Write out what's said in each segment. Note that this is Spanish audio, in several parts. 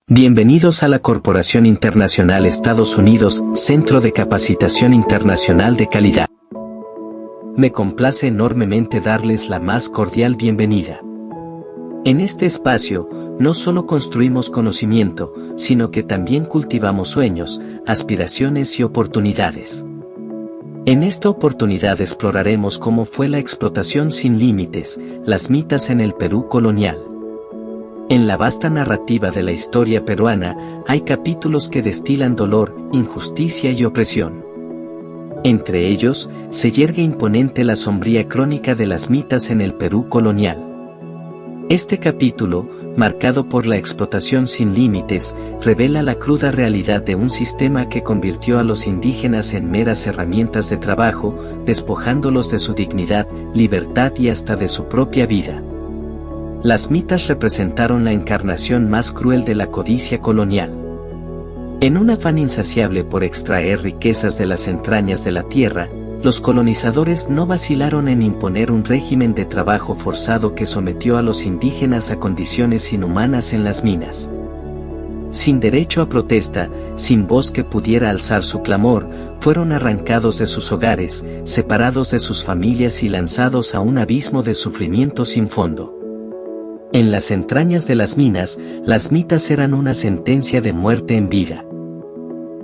Bienvenidos a la Corporación Internacional Estados Unidos, Centro de Capacitación Internacional de Calidad. Me complace enormemente darles la más cordial bienvenida. En este espacio, no solo construimos conocimiento, sino que también cultivamos sueños, aspiraciones y oportunidades. En esta oportunidad exploraremos cómo fue la explotación sin límites, las mitas en el Perú colonial. En la vasta narrativa de la historia peruana, hay capítulos que destilan dolor, injusticia y opresión. Entre ellos, se yergue imponente la sombría crónica de las mitas en el Perú colonial. Este capítulo, marcado por la explotación sin límites, revela la cruda realidad de un sistema que convirtió a los indígenas en meras herramientas de trabajo, despojándolos de su dignidad, libertad y hasta de su propia vida. Las mitas representaron la encarnación más cruel de la codicia colonial. En un afán insaciable por extraer riquezas de las entrañas de la tierra, los colonizadores no vacilaron en imponer un régimen de trabajo forzado que sometió a los indígenas a condiciones inhumanas en las minas. Sin derecho a protesta, sin voz que pudiera alzar su clamor, fueron arrancados de sus hogares, separados de sus familias y lanzados a un abismo de sufrimiento sin fondo. En las entrañas de las minas, las mitas eran una sentencia de muerte en vida.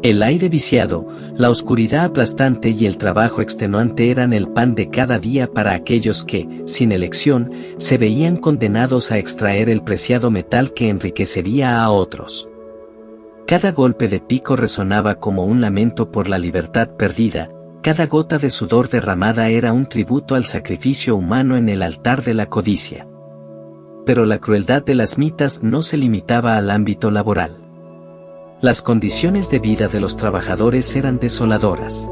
El aire viciado, la oscuridad aplastante y el trabajo extenuante eran el pan de cada día para aquellos que, sin elección, se veían condenados a extraer el preciado metal que enriquecería a otros. Cada golpe de pico resonaba como un lamento por la libertad perdida, cada gota de sudor derramada era un tributo al sacrificio humano en el altar de la codicia. Pero la crueldad de las mitas no se limitaba al ámbito laboral. Las condiciones de vida de los trabajadores eran desoladoras.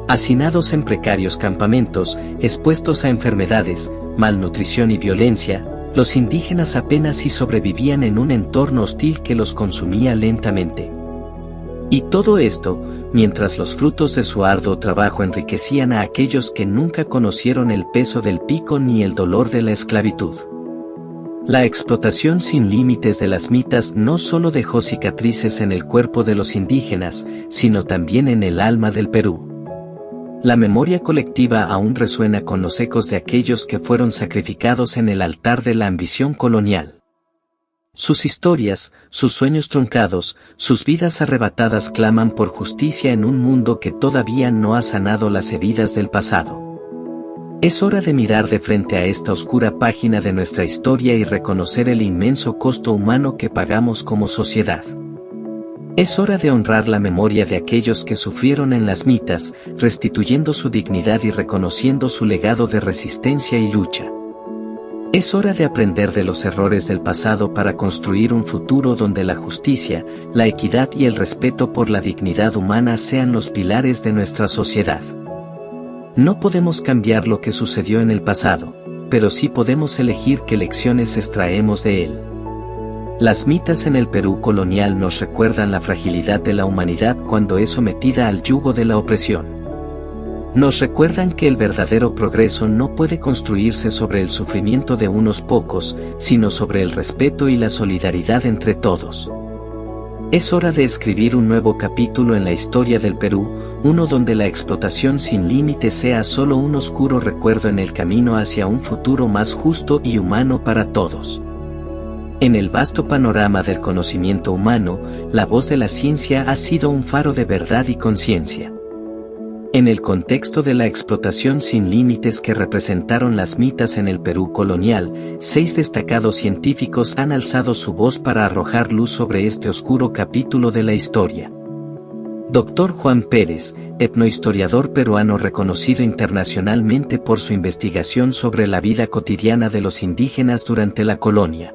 Hacinados en precarios campamentos, expuestos a enfermedades, malnutrición y violencia, los indígenas apenas si sobrevivían en un entorno hostil que los consumía lentamente. Y todo esto, mientras los frutos de su arduo trabajo enriquecían a aquellos que nunca conocieron el peso del pico ni el dolor de la esclavitud. La explotación sin límites de las mitas no solo dejó cicatrices en el cuerpo de los indígenas, sino también en el alma del Perú. La memoria colectiva aún resuena con los ecos de aquellos que fueron sacrificados en el altar de la ambición colonial. Sus historias, sus sueños truncados, sus vidas arrebatadas claman por justicia en un mundo que todavía no ha sanado las heridas del pasado. Es hora de mirar de frente a esta oscura página de nuestra historia y reconocer el inmenso costo humano que pagamos como sociedad. Es hora de honrar la memoria de aquellos que sufrieron en las mitas, restituyendo su dignidad y reconociendo su legado de resistencia y lucha. Es hora de aprender de los errores del pasado para construir un futuro donde la justicia, la equidad y el respeto por la dignidad humana sean los pilares de nuestra sociedad. No podemos cambiar lo que sucedió en el pasado, pero sí podemos elegir qué lecciones extraemos de él. Las mitas en el Perú colonial nos recuerdan la fragilidad de la humanidad cuando es sometida al yugo de la opresión. Nos recuerdan que el verdadero progreso no puede construirse sobre el sufrimiento de unos pocos, sino sobre el respeto y la solidaridad entre todos. Es hora de escribir un nuevo capítulo en la historia del Perú, uno donde la explotación sin límites sea solo un oscuro recuerdo en el camino hacia un futuro más justo y humano para todos. En el vasto panorama del conocimiento humano, la voz de la ciencia ha sido un faro de verdad y conciencia. En el contexto de la explotación sin límites que representaron las mitas en el Perú colonial, 6 destacados científicos han alzado su voz para arrojar luz sobre este oscuro capítulo de la historia. Dr. Juan Pérez, etnohistoriador peruano reconocido internacionalmente por su investigación sobre la vida cotidiana de los indígenas durante la colonia.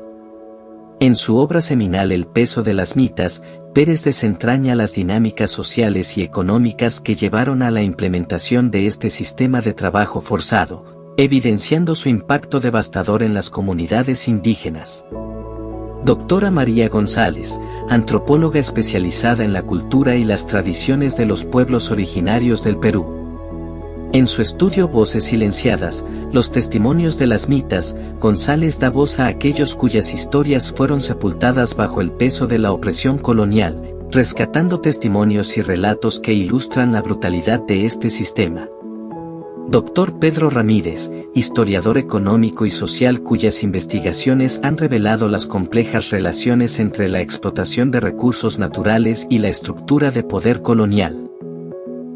En su obra seminal El peso de las mitas, Pérez desentraña las dinámicas sociales y económicas que llevaron a la implementación de este sistema de trabajo forzado, evidenciando su impacto devastador en las comunidades indígenas. Doctora María González, antropóloga especializada en la cultura y las tradiciones de los pueblos originarios del Perú. En su estudio Voces silenciadas, los testimonios de las mitas, González da voz a aquellos cuyas historias fueron sepultadas bajo el peso de la opresión colonial, rescatando testimonios y relatos que ilustran la brutalidad de este sistema. Dr. Pedro Ramírez, historiador económico y social cuyas investigaciones han revelado las complejas relaciones entre la explotación de recursos naturales y la estructura de poder colonial.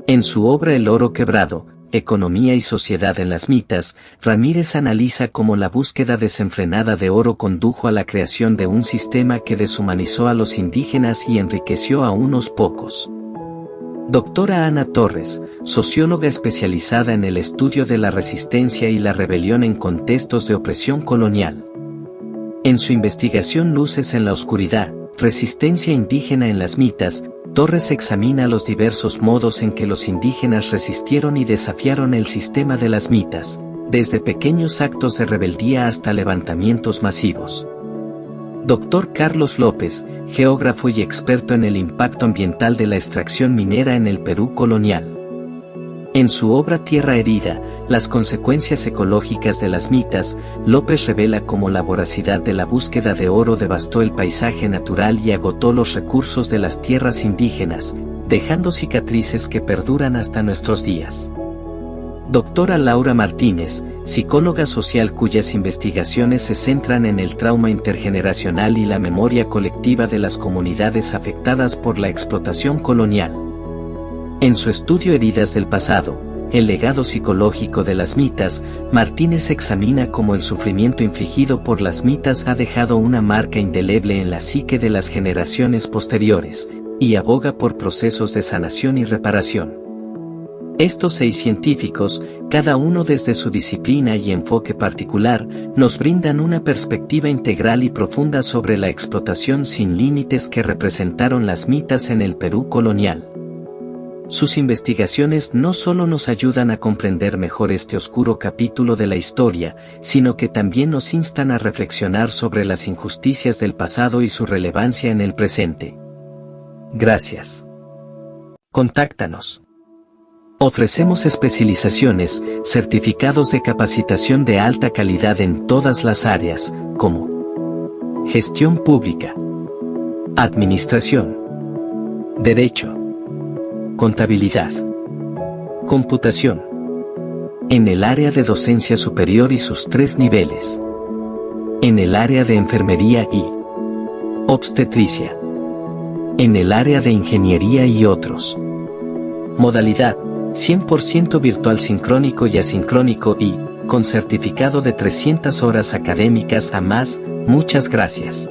En su obra El oro quebrado, Economía y sociedad en las mitas, Ramírez analiza cómo la búsqueda desenfrenada de oro condujo a la creación de un sistema que deshumanizó a los indígenas y enriqueció a unos pocos. Doctora Ana Torres, socióloga especializada en el estudio de la resistencia y la rebelión en contextos de opresión colonial. En su investigación Luces en la oscuridad, resistencia indígena en las mitas, Torres examina los diversos modos en que los indígenas resistieron y desafiaron el sistema de las mitas, desde pequeños actos de rebeldía hasta levantamientos masivos. Dr. Carlos López, geógrafo y experto en el impacto ambiental de la extracción minera en el Perú colonial. En su obra Tierra herida, las consecuencias ecológicas de las mitas, López revela cómo la voracidad de la búsqueda de oro devastó el paisaje natural y agotó los recursos de las tierras indígenas, dejando cicatrices que perduran hasta nuestros días. Doctora Laura Martínez, psicóloga social cuyas investigaciones se centran en el trauma intergeneracional y la memoria colectiva de las comunidades afectadas por la explotación colonial. En su estudio Heridas del pasado, el legado psicológico de las mitas, Martínez examina cómo el sufrimiento infligido por las mitas ha dejado una marca indeleble en la psique de las generaciones posteriores, y aboga por procesos de sanación y reparación. Estos 6 científicos, cada uno desde su disciplina y enfoque particular, nos brindan una perspectiva integral y profunda sobre la explotación sin límites que representaron las mitas en el Perú colonial. Sus investigaciones no solo nos ayudan a comprender mejor este oscuro capítulo de la historia, sino que también nos instan a reflexionar sobre las injusticias del pasado y su relevancia en el presente. Gracias. Contáctanos. Ofrecemos especializaciones, certificados de capacitación de alta calidad en todas las áreas, como gestión pública, administración, derecho, contabilidad, computación. En el área de docencia superior y sus 3 niveles. En el área de enfermería y obstetricia. En el área de ingeniería y otros. Modalidad: 100% virtual sincrónico y asincrónico y, con certificado de 300 horas académicas a más. Muchas gracias.